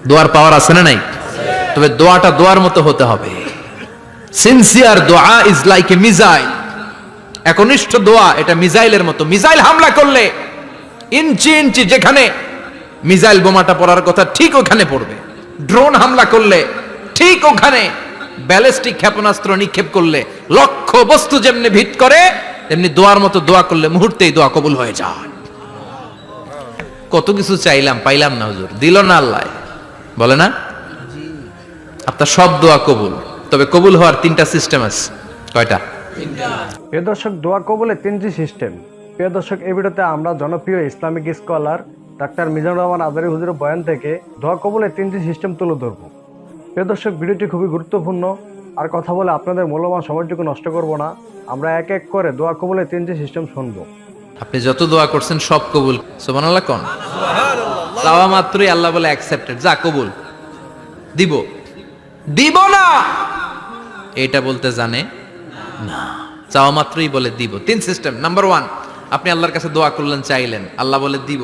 দোয়ার পাওয়ার আছে না নাই? তবে দোয়াটা দোয়ার মতো হতে হবে। সিনসিয়ার দোয়া ইজ লাইক এ মিসাইল। একনিষ্ঠ দোয়া এটা মিসাইলের মতো। মিসাইল হামলা করলে ইঞ্চি ইঞ্চি যেখানে মিসাইল বোমাটা পড়ার কথা ঠিক ওখানে পড়বে। ড্রোন হামলা করলে ঠিক ওখানে, ব্যালিস্টিক ক্ষেপণাস্ত্র নিক্ষেপ করলে লক্ষ্য বস্তু যেমনি ভিত করে, তেমনি দোয়ার মতো দোয়া করলে মুহূর্তেই দোয়া কবুল হয়ে যায়। কত কিছু চাইলাম, পাইলাম না হুজুর, দিল না আল্লাহ, বলে না? আপনার সব দোয়া কবুল, তবে কবুল হওয়ার তিনটা সিস্টেম আছে। কয়টা? প্রিয় দর্শক, দোয়া কবুলে তিনটি সিস্টেম। প্রিয় দর্শক, এই ভিডিওতে আমরা জনপ্রিয় Islamic scholar doctor Mizanur Rahman Azhari হুজুরের বয়ান থেকে দোয়া কবুলে তিনটি সিস্টেম তুলে ধরব। প্রিয় দর্শক, ভিডিওটি খুবই গুরুত্বপূর্ণ। আর কথা বলে আপনাদের মূল্যবান সময়টুকু নষ্ট করব না। আমরা এক এক করে দোয়া কবুলে তিনটি সিস্টেম শুনবো। আপনি যত দোয়া করছেন সব কবুল। সুবহানাল্লাহ কোন? চাওয়া মাত্রই আল্লাহ বলে অ্যাকসেপ্টেড, যা কবুল, দিব দিব না এটা বলতে জানে না, চাওয়া মাত্রই বলে দিব। তিন সিস্টেম। নাম্বার 1, আপনি আল্লাহর কাছে দোয়া করলেন, চাইলেন, আল্লাহ বলে দিব,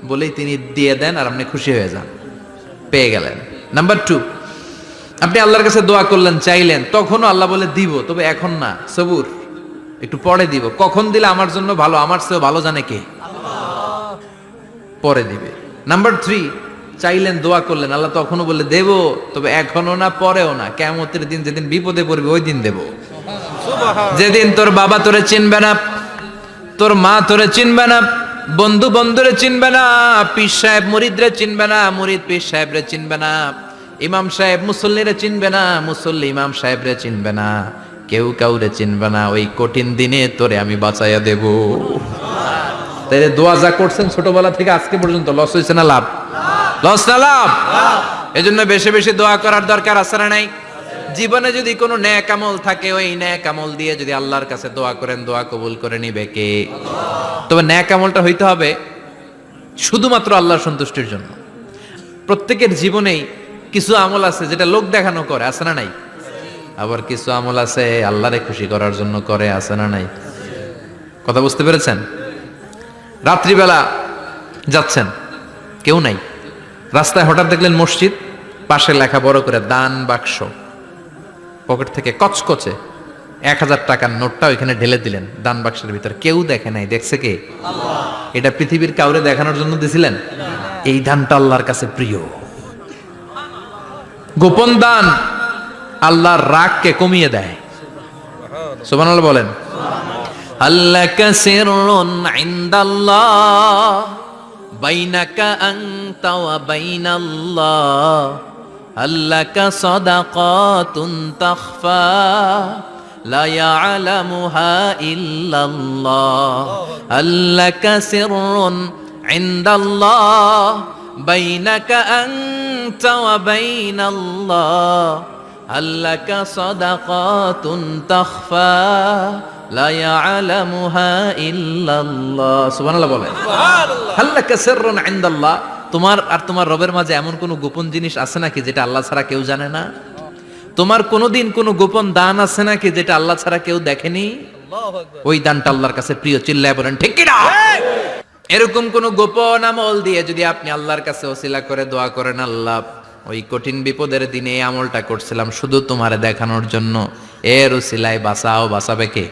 বলেই তিনি দিয়ে দেন আর আপনি খুশি হয়ে যান, পেয়ে গেলেন। নাম্বার 2, আপনি আল্লাহর কাছে দোয়া করলেন, চাইলেন, তখনও আল্লাহ বলে দিব, তবে এখন না, সবুর, একটু পরে দিব। কখন দিলে আমার জন্য ভালো, আমার চেয়ে ভালো জানে কে? পরে দিবে। নাম্বার 3, চাইলেন, দোয়া করলেন, আল্লাহ তখনও বলে দেব, তবে এখনো না, পরেও না, কিয়ামতের দিন যেদিন বিপদে পড়বে ওই দিন দেব। যেদিন তোর বাবা তোরে চিনবে না, তোর মা তোরে চিনবে না, বন্ধু বন্ধুরে চিনবে না, পীর সাহেব মুরিদরে চিনবে না, মুরিদ পীর সাহেবরে চিনবে না, ইমাম সাহেব মুসল্লিরে চিনবে না, মুসল্লি ইমাম সাহেবরে চিনবে না, কেউ কাউরে চিনবে না। ওই কঠিন দিনে তোরে আমি বাঁচাইয়া দেব। তাই দোয়া যা করছেন ছোটবেলা থেকে আজকে পর্যন্ত, লস হয়েছে না লাভ? লস না লাভ? এজন্য বেশি বেশি দোয়া করার দরকার আছে না নাই? জীবনে যদি কোনো নেক আমল থাকে, ওই নেক আমল দিয়ে যদি আল্লাহর কাছে দোয়া করেন, দোয়া কবুল করে নিবে কে? তবে নেক আমলটা হইতে হবে শুধুমাত্র আল্লাহর সন্তুষ্টির জন্য। প্রত্যেকের জীবনেই কিছু আমল আছে যেটা লোক দেখানো করে, আছে না নাই? আবার কিছু আমল আছে আল্লাহরে খুশি করার জন্য করে, আছে না নাই? কথা বুঝতে পেরেছেন? রাত্রিবেলা যাচ্ছেন, কেউ নাই, রাস্তায় হঠাৎ দেখলেন মসজিদ, পাশে লেখা বড় করে দান বাক্স, পকেট থেকে কচকচে 1000 টাকার নোটটা ওইখানে ঢেলে দিলেন দান বাক্সের ভিতর। কেউ দেখে নাই, দেখছে কে? আল্লাহ। এটা পৃথিবীর কাউরে দেখানোর জন্য দিছিলেন? এই দানটা আল্লাহর কাছে প্রিয়। গোপন দান আল্লাহর রাগকে কমিয়ে দেয়। সুবহানাল্লাহ বলেন। আল্লাকা সিররুন ইনদাল্লাহ বাইনাকা আনতা ওয়া বাইনাল্লাহ, আল্লাকা সাদাকাতুন তাখফা লা ইয়ালামুহা ইল্লাল্লাহ, আল্লাকা সিররুন ইনদাল্লাহ বাইনাকা আনতা ওয়া বাইনাল্লাহ, আল্লাকা সাদাকাতুন তাখফা লা ইয়ালামুহা ইল্লাল্লাহ। সুবহানাল্লাহ বলেন। আল্লাকা সিররুন ইনদাল্লাহ, তোমার আর তোমার রবের মাঝে এমন কোন গোপন জিনিস আছে নাকি যেটা আল্লাহ ছাড়া কেউ জানে না? তোমার কোনোদিন কোনো গোপন দান আছে নাকি যেটা আল্লাহ ছাড়া কেউ দেখেনি? ওই দানটা আল্লাহর কাছে প্রিয়। চিল্লায় বলেন ঠিক কি না? এরকম কোন গোপন আমল দিয়ে যদি আপনি আল্লাহর কাছে ওসিলা করে দোয়া করেন, আল্লাহ ওই কঠিন বিপদের দিনে এই আমলটা করছিলাম শুধু তোমারে দেখানোর জন্য, এর ওসিলায় বাঁচাও, বাঁচাবে কে?